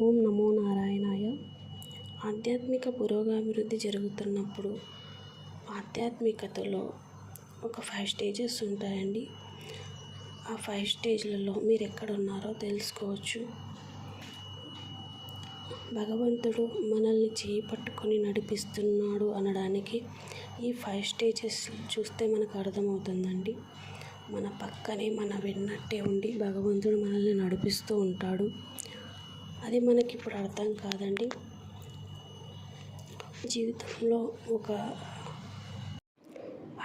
ఓం నమో నారాయణాయ. ఆధ్యాత్మిక పురోగమనాభివృద్ధి జరుగుతున్నప్పుడు ఆధ్యాత్మికతలో ఒక 5 స్టేజెస్ ఉంటాయండి. ఆ 5 స్టేజ్లలో మీరు ఎక్కడ ఉన్నారో తెలుసుకోవచ్చు. భగవంతుడు మనల్ని చేయి పట్టుకొని నడిపిస్తున్నాడు అనడానికి ఈ 5 స్టేజెస్ చూస్తే మనకు అర్థమవుతుందండి. మన పక్కనే మన వెన్నట్టే ఉండి భగవంతుడు మనల్ని నడిపిస్తూ ఉంటాడు. అది మనకి ఇప్పుడు అర్థం కాదండి. జీవితంలో ఒక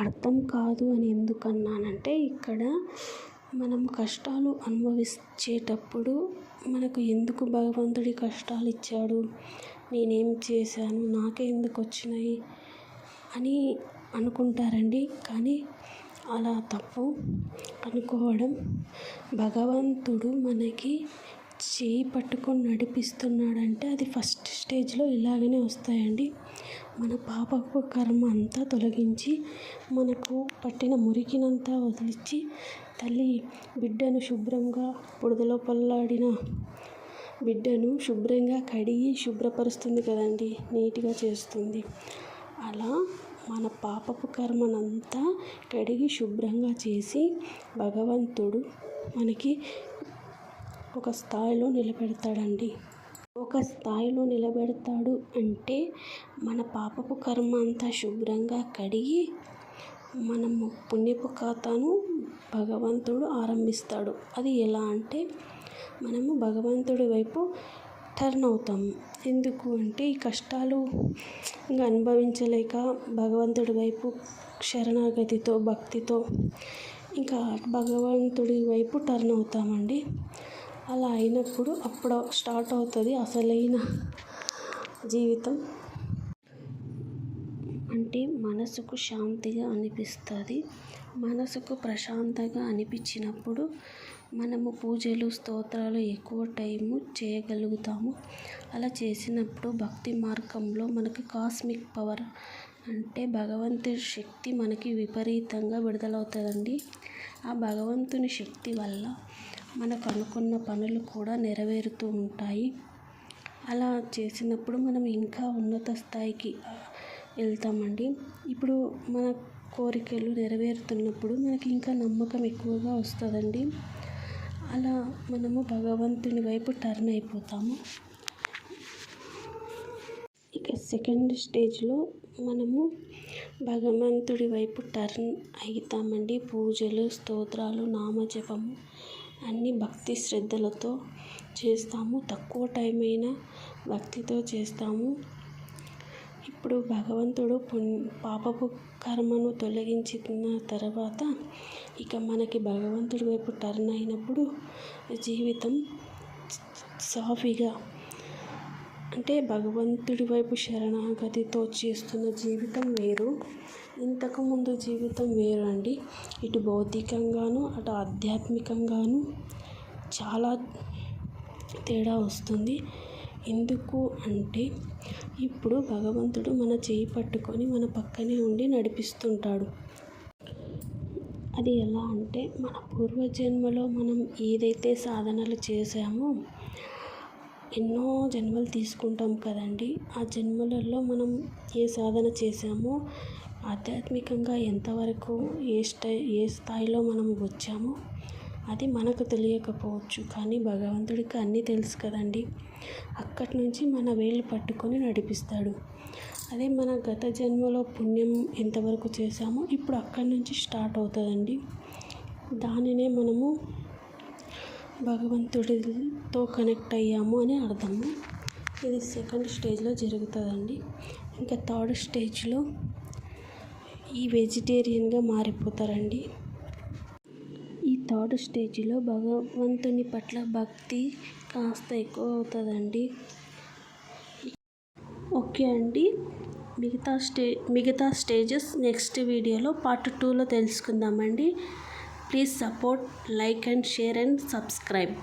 అర్థం కాదు అని ఎందుకన్నానంటే, ఇక్కడ మనం కష్టాలు అనుభవించేటప్పుడు మనకు ఎందుకు భగవంతుడి కష్టాలు ఇచ్చాడు, నేనేం చేశాను, నాకే ఎందుకు వచ్చినాయి అని అనుకుంటారండి. కానీ అలా తప్పు అనుకోవడం. భగవంతుడు మనకి చేయి పట్టుకొని నడిపిస్తున్నాడంటే అది ఫస్ట్ స్టేజ్లో ఇలాగనే వస్తాయండి. మన పాపపు కర్మ అంతా తొలగించి మనకు పట్టిన మురికినంతా వదిలించి తల్లి బిడ్డను శుభ్రంగా బురదలో పల్లాడిన బిడ్డను శుభ్రంగా కడిగి శుభ్రపరుస్తుంది కదండి, నీట్గా చేస్తుంది. అలా మన పాపపు కర్మనంతా కడిగి శుభ్రంగా చేసి భగవంతుడు మనకి ఒక స్థాయిలో నిలబెడతాడండి. ఒక స్థాయిలో నిలబెడతాడు అంటే మన పాపపు కర్మ అంతా శుభ్రంగా కడిగి మనము పుణ్యపు ఖాతాను భగవంతుడు ఆరంభిస్తాడు. అది ఎలా అంటే మనము భగవంతుడి వైపు టర్న్ అవుతాము. ఎందుకు అంటే ఈ కష్టాలు ఇంకా అనుభవించలేక భగవంతుడి వైపు శరణాగతితో భక్తితో ఇంకా భగవంతుడి వైపు టర్న్ అవుతామండి. అలా అయినప్పుడు అప్పుడు స్టార్ట్ అవుతుంది అసలైన జీవితం. అంటే మనసుకు శాంతిగా అనిపిస్తుంది. మనసుకు ప్రశాంతంగా అనిపించినప్పుడు మనము పూజలు స్తోత్రాలు ఎక్కువ టైము చేయగలుగుతాము. అలా చేసినప్పుడు భక్తి మార్గంలో మనకి కాస్మిక్ పవర్ అంటే భగవంతుడి శక్తి మనకి విపరీతంగా విడుదలవుతుందండి. ఆ భగవంతుని శక్తి వల్ల మనకు అనుకున్న పనులు కూడా నెరవేరుతూ ఉంటాయి. అలా చేసినప్పుడు మనం ఇంకా ఉన్నత స్థాయికి వెళ్తామండి. ఇప్పుడు మన కోరికలు నెరవేరుతున్నప్పుడు మనకి ఇంకా నమ్మకం ఎక్కువగా వస్తుందండి. అలా మనము భగవంతుని వైపు టర్న్ అయిపోతాము. ఇక సెకండ్ స్టేజ్లో మనము భగవంతుడి వైపు టర్న్ అవుతామండి. పూజలు స్తోత్రాలు నామజపము అన్నీ భక్తి శ్రద్ధలతో చేస్తాము. తక్కువ టైం అయినా భక్తితో చేస్తాము. ఇప్పుడు భగవంతుడు పాపపు కర్మను తొలగించిన తర్వాత ఇక మనకి భగవంతుడి వైపు టర్న్ అయినప్పుడు జీవితం సాఫీగా అంటే భగవంతుడి వైపు శరణాగతితో చేస్తున్న జీవితం వేరు, ఇంతకుముందు జీవితం వేరు అండి. ఇటు భౌతికంగాను అటు ఆధ్యాత్మికంగాను చాలా తేడా వస్తుంది. ఎందుకు అంటే ఇప్పుడు భగవంతుడు మన చేయి పట్టుకొని మన పక్కనే ఉండి నడిపిస్తుంటాడు. అది ఎలా అంటే మన పూర్వజన్మలో మనం ఏదైతే సాధనలు చేశామో ఎన్నో జన్మలు తీసుకుంటాం కదండి. ఆ జన్మలలో మనం ఏ సాధన చేశామో ఆధ్యాత్మికంగా ఎంతవరకు ఏ స్థాయిలో మనం వచ్చామో అది మనకు తెలియకపోవచ్చు. కానీ భగవంతుడికి అన్నీ తెలుసు కదండి. అక్కడి నుంచి మన వేళ్ళు పట్టుకొని నడిపిస్తాడు. అదే మన గత జన్మలో పుణ్యం ఎంతవరకు చేశామో ఇప్పుడు అక్కడి నుంచి స్టార్ట్ అవుతుందండి. దానినే మనము భగవంతుడితో కనెక్ట్ అయ్యాము అని అర్థము. ఇది సెకండ్ స్టేజ్లో జరుగుతుందండి. ఇంకా థర్డ్ స్టేజ్లో ఈ వెజిటేరియన్గా మారిపోతారండి. ఈ థర్డ్ స్టేజ్లో భగవంతుని పట్ల భక్తి కాస్త ఎక్కువ అవుతుందండి. ఓకే అండి, మిగతా స్టేజెస్ నెక్స్ట్ వీడియోలో పార్ట్ 2లో తెలుసుకుందామండి. Please support, like and share and subscribe.